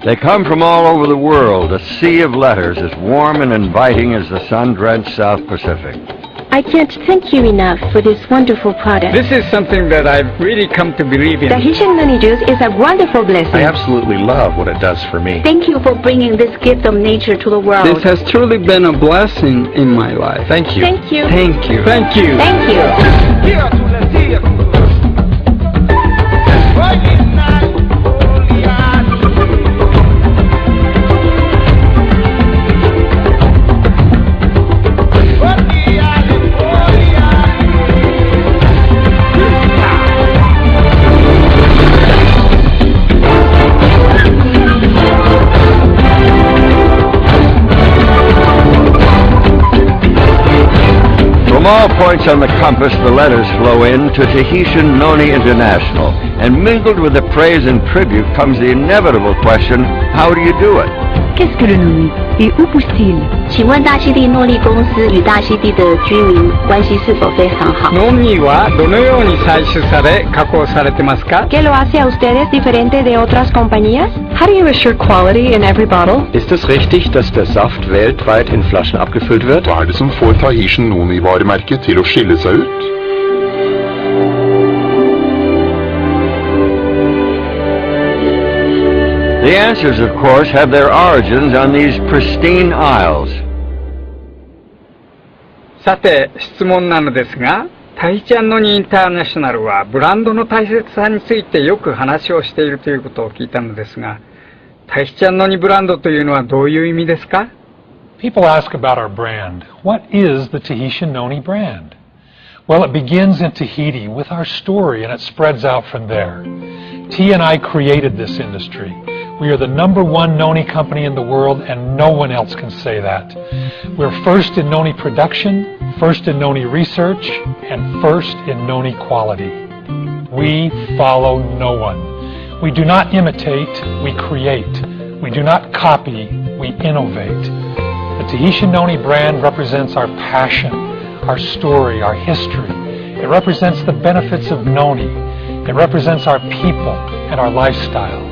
They come from all over the world, a sea of letters as warm and inviting as the sun-drenched South Pacific. I can't thank you enough for this wonderful product. This is something that I've really come to believe in. Tahitian noni juice is a wonderful blessing. I absolutely love what it does for me. Thank you for bringing this gift of nature to the world. This has truly been a blessing in my life. Thank you. Thank you. Thank you. Thank you. Thank you. From all points on the compass, the letters flow in to Tahitian Noni International, and mingled with the praise and tribute comes the inevitable question, how do you do it? Qu'est-ce que le noni et où pousse-t-il? 请问大溪地诺丽公司与大溪地的居民关系是否非常好？ NONI はどのように採取され加工されてますか？ ¿Qué lo hace a ustedes diferente de otras compañías? How do you assure quality in every bottle? Ist es richtig, dass der Saft weltweit in Flaschen abgefüllt wird? Hva er det som får Tahitian Noni-varemerket til å skille seg ut? The answers, of course, have their origins on these pristine isles. さて、質問なのですが、タヒチアンノニインターナショナルはブランドの大切さについてよく話をしているということを聞いたのですが、タヒチアンノニブランドというのはどういう意味ですか？ People ask about our brand. What is the Tahitian Noni brand? Well, it begins in Tahiti with our story and it spreads out from there. T and I created this industry. We are the #1 noni company in the world and no one else can say that. We're first in noni production, first in noni research, and first in noni quality. We follow no one. We do not imitate, we create. We do not copy, we innovate. The Tahitian Noni brand represents our passion, our story, our history. It represents the benefits of noni. It represents our people and our lifestyle.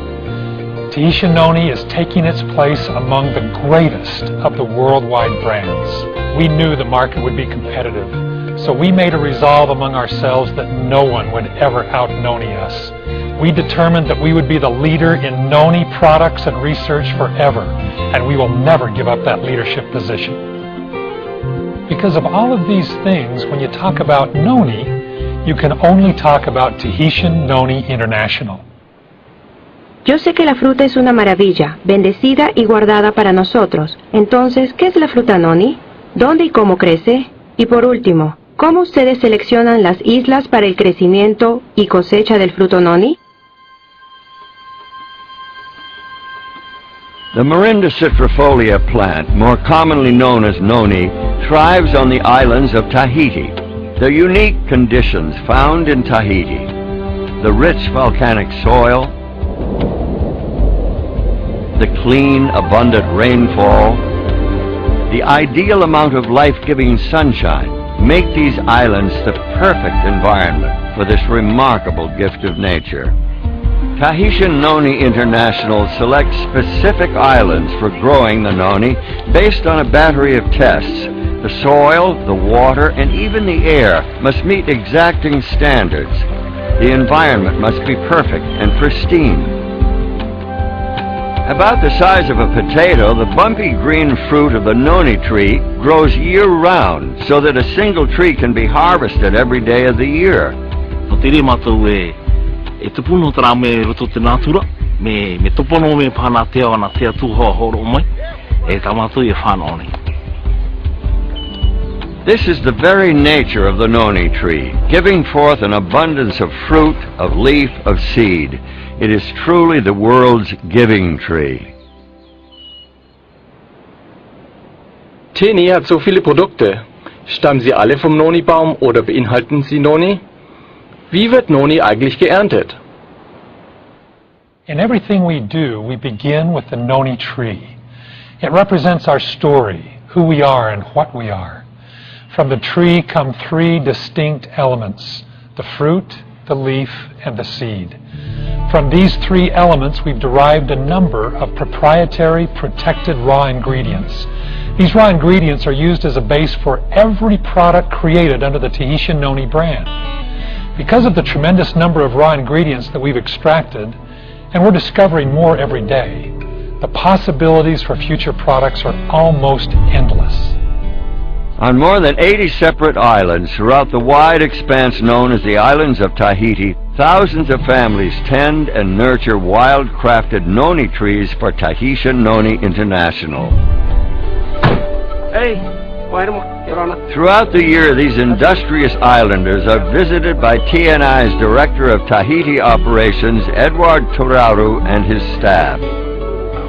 Tahitian Noni is taking its place among the greatest of the worldwide brands. We knew the market would be competitive, so we made a resolve among ourselves that no one would ever out-noni us. We determined that we would be the leader in noni products and research forever, and we will never give up that leadership position. Because of all of these things, when you talk about noni, you can only talk about Tahitian Noni International. Yo sé que la fruta es una maravilla, bendecida y guardada para nosotros. Entonces, ¿qué es la fruta noni? ¿Dónde y cómo crece? Y por último, ¿cómo ustedes seleccionan las islas para el crecimiento y cosecha del fruto noni? The Marinda citrifolia plant, more commonly known as noni, thrives on the islands of Tahiti. The unique conditions found in Tahiti, the rich volcanic soil, the clean, abundant rainfall, the ideal amount of life-giving sunshine make these islands the perfect environment for this remarkable gift of nature. Tahitian Noni International selects specific islands for growing the noni based on a battery of tests. The soil, the water, and even the air must meet exacting standards. The environment must be perfect and pristine. About the size of a potato, the bumpy green fruit of the noni tree grows year-round so that a single tree can be harvested every day of the year. This is the very nature of the noni tree, giving forth an abundance of fruit, of leaf, of seed. It is truly the world's giving tree. Teni hat so viele Produkte. Stammen sie alle vom Noni-Baum oder beinhalten sie Noni? Wie wird Noni eigentlich geerntet? In everything we do, we begin with the noni tree. It represents our story, who we are and what we are. From the tree come 3 distinct elements: the fruit, the leaf, and the seed. From these three elements, we've derived a number of proprietary protected raw ingredients. These raw ingredients are used as a base for every product created under the Tahitian Noni brand. Because of the tremendous number of raw ingredients that we've extracted, and we're discovering more every day, the possibilities for future products are almost endless. On more than 80 separate islands throughout the wide expanse known as the islands of Tahiti, thousands of families tend and nurture wild-crafted noni trees for Tahitian Noni International. Throughout the year, these industrious islanders are visited by TNI's Director of Tahiti Operations, Edward Turaru, and his staff.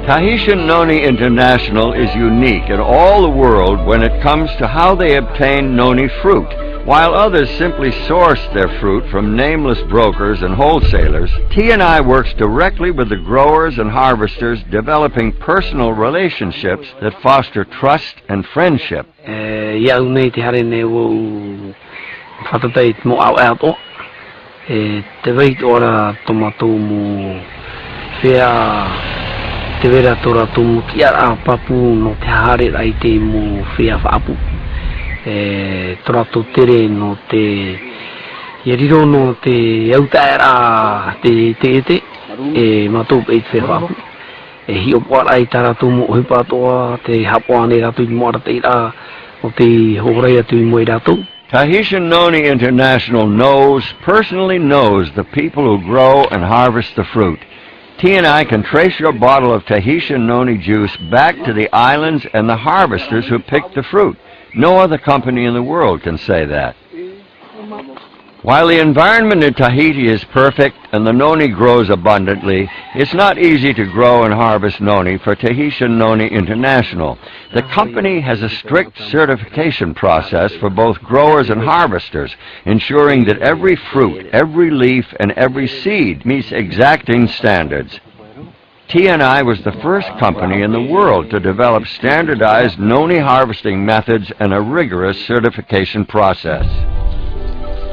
Tahitian Noni International is unique in all the world when it comes to how they obtain noni fruit. While others simply source their fruit from nameless brokers and wholesalers, TNI works directly with the growers and harvesters, developing personal relationships that foster trust and friendship. Te vera tora tumu ki ara papu no te hare rai te mo whea whaapu. Tora to tere no te yeriro no te autaera te ete matou peit whea whaapu. Hi o pwarai tara tumu ohi patoa te hapuane ratu I moara te ira o te horai atu I moe ratu. Tahitian Noni International personally knows the people who grow and harvest the fruit. TNI can trace your bottle of Tahitian Noni juice back to the islands and the harvesters who picked the fruit. No other company in the world can say that. While the environment in Tahiti is perfect and the noni grows abundantly, it's not easy to grow and harvest noni for Tahitian Noni International. The company has a strict certification process for both growers and harvesters, ensuring that every fruit, every leaf, and every seed meets exacting standards. TNI was the first company in the world to develop standardized noni harvesting methods and a rigorous certification process.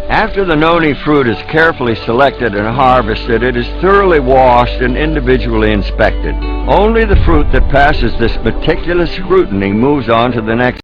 After the noni fruit is carefully selected and harvested, it is thoroughly washed and individually inspected. Only the fruit that passes this meticulous scrutiny moves on to the next